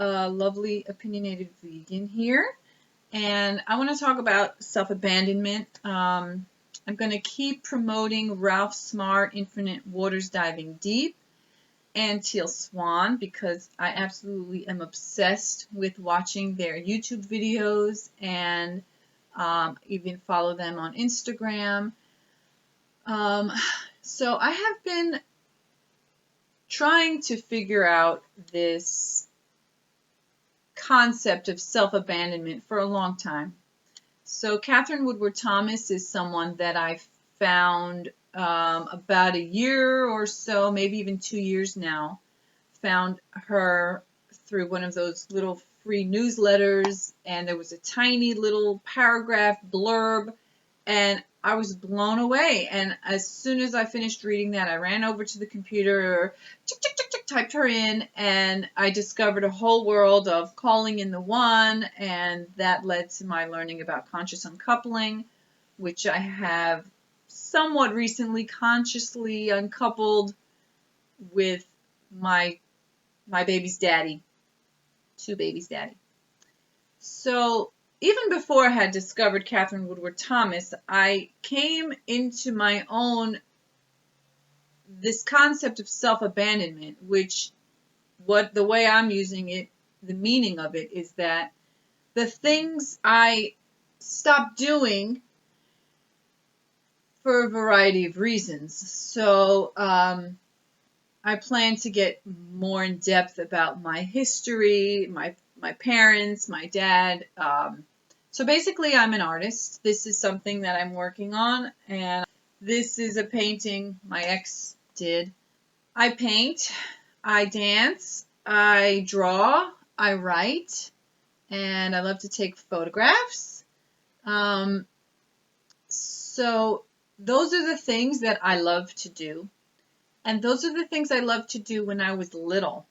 Lovely opinionated vegan here, and I want to talk about self-abandonment. I'm going to keep promoting Ralph Smart, Infinite Waters Diving Deep, and Teal Swan because I absolutely am obsessed with watching their YouTube videos and even follow them on Instagram. So I have been trying to figure out this concept of self-abandonment for a long time. So Catherine Woodward Thomas is someone that I found about a year or so, maybe even 2 years now. Found her through one of those little free newsletters, and there was a tiny little paragraph blurb, and I was blown away. And as soon as I finished reading that, I ran over to the computer, typed her in, and I discovered a whole world of calling in the one, and that led to my learning about conscious uncoupling, which I have somewhat recently consciously uncoupled with my baby's daddy, two babies' daddy. So even before I had discovered Catherine Woodward Thomas, I came into my own this concept of self-abandonment, which the way I'm using it, the meaning of it is that the things I stopped doing for a variety of reasons. So I plan to get more in depth about my history, my parents, my dad. So basically, I'm an artist. This is something that I'm working on, and this is a painting my ex did. I paint, I dance, I draw, I write, and I love to take photographs. So those are the things that I love to do. And those are the things I loved to do when I was little.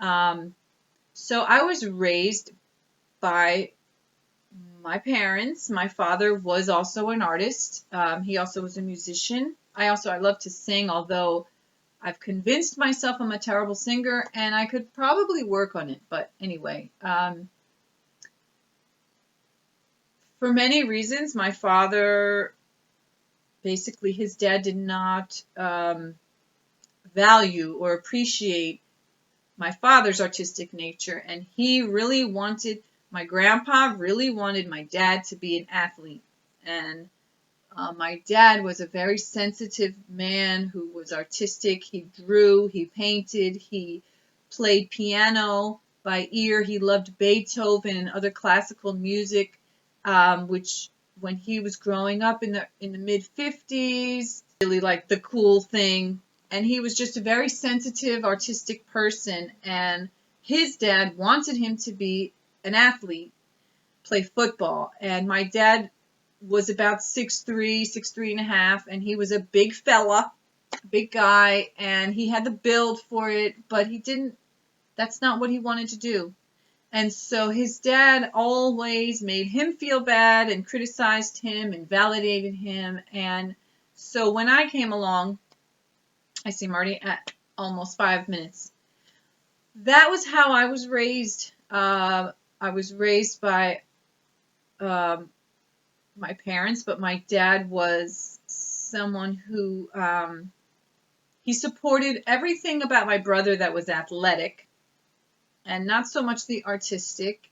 So I was raised by my parents. My father was also an artist. He also was a musician. I love to sing, although I've convinced myself I'm a terrible singer, and I could probably work on it. But anyway, for many reasons, my father, basically his dad did not value or appreciate my father's artistic nature, and my grandpa really wanted my dad to be an athlete. And my dad was a very sensitive man who was artistic. He drew, he painted, he played piano by ear. He loved Beethoven and other classical music, which when he was growing up in the mid-50s, really like the cool thing. And he was just a very sensitive, artistic person. And his dad wanted him to be an athlete, play football. And my dad was about 6'3", 6'3.5", and he was a big fella, big guy, and he had the build for it, but that's not what he wanted to do. And so his dad always made him feel bad and criticized him and validated him. And so when I came along, I see I'm already at almost 5 minutes. That was how I was raised. I was raised by my parents, but my dad was someone who he supported everything about my brother that was athletic and not so much the artistic.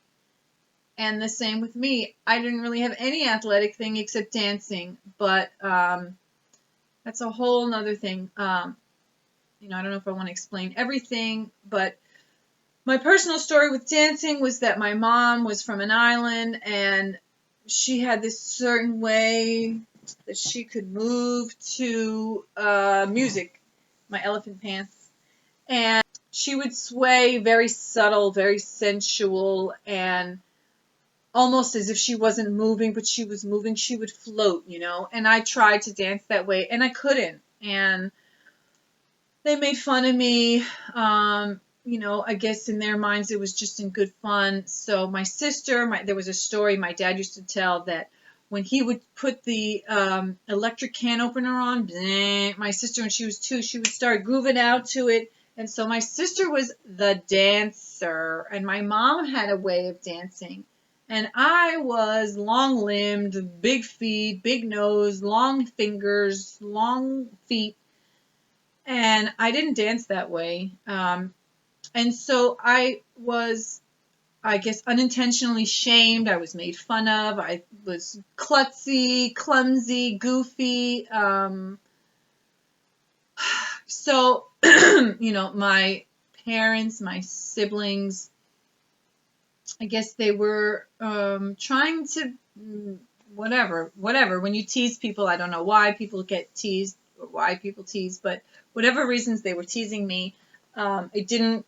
And the same with me. I didn't really have any athletic thing except dancing, but that's a whole nother thing. I don't know if I want to explain everything, but my personal story with dancing was that my mom was from an island, and she had this certain way that she could move to music, my elephant pants. And she would sway very subtle, very sensual, and almost as if she wasn't moving, but she was moving. She would float, And I tried to dance that way, and I couldn't. And they made fun of me. I guess in their minds it was just in good fun. So my sister, there was a story my dad used to tell that when he would put the electric can opener on, my sister, when she was 2, she would start grooving out to it, And so my sister was the dancer, and my mom had a way of dancing. And I was long-limbed, big feet, big nose, long fingers, long feet, and I didn't dance that way. And so I was, I guess, unintentionally shamed. I was made fun of. I was klutzy, clumsy, goofy. So, my parents, my siblings, I guess they were trying to, whatever. When you tease people, I don't know why people get teased or why people tease, but whatever reasons they were teasing me, it didn't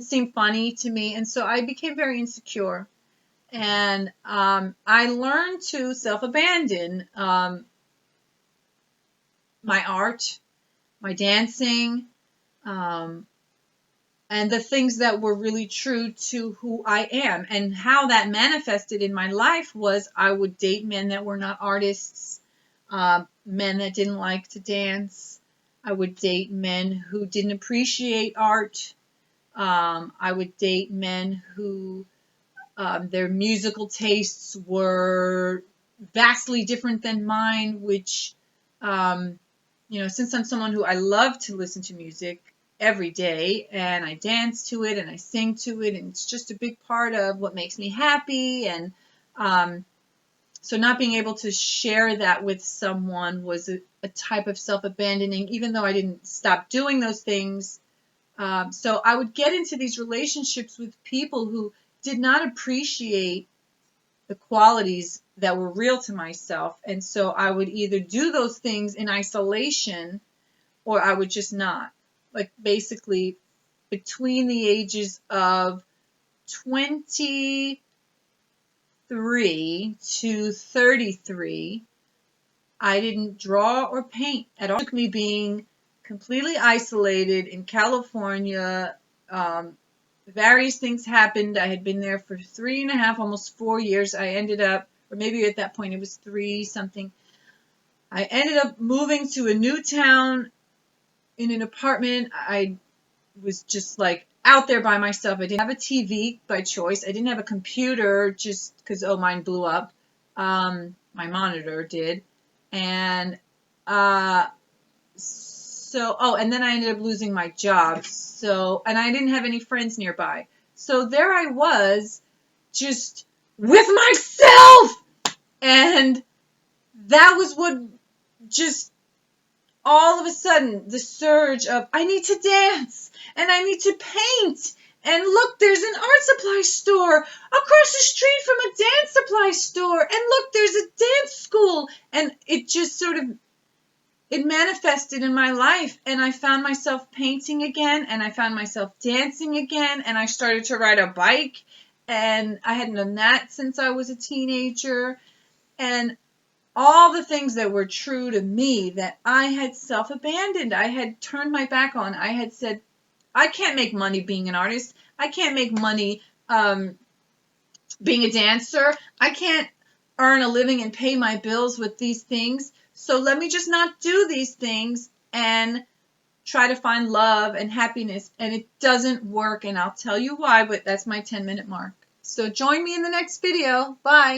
seem funny to me, and so I became very insecure. And I learned to self-abandon my art, my dancing, um, and the things that were really true to who I am. And how that manifested in my life was I would date men that were not artists, men that didn't like to dance. I would date men who didn't appreciate art. I would date men who their musical tastes were vastly different than mine, which, since I'm someone who I love to listen to music every day and I dance to it and I sing to it, and it's just a big part of what makes me happy. And so not being able to share that with someone was a type of self-abandoning, even though I didn't stop doing those things. So I would get into these relationships with people who did not appreciate the qualities that were real to myself. And so I would either do those things in isolation or I would just not. Like basically between the ages of 23 to 33, I didn't draw or paint at all. It took me being completely isolated in California. Various things happened. I had been there for 3.5, almost 4 years. I ended up, or maybe at that point it was 3 something. I ended up moving to a new town in an apartment. I was just like out there by myself. I didn't have a TV by choice. I didn't have a computer just because, mine blew up. My monitor did. And and then I ended up losing my job. So, and I didn't have any friends nearby. So there I was, just with myself. And that was what just all of a sudden, the surge of, I need to dance and I need to paint. And look, there's an art supply store across the street from a dance supply store. And look, there's a dance school. And it just sort of, it manifested in my life, and I found myself painting again, and I found myself dancing again, and I started to ride a bike, and I hadn't done that since I was a teenager. And all the things that were true to me that I had self-abandoned, I had turned my back on. I had said, I can't make money being an artist. I can't make money being a dancer. I can't earn a living and pay my bills with these things. So let me just not do these things and try to find love and happiness. And it doesn't work. And I'll tell you why, but that's my 10-minute mark. So join me in the next video. Bye.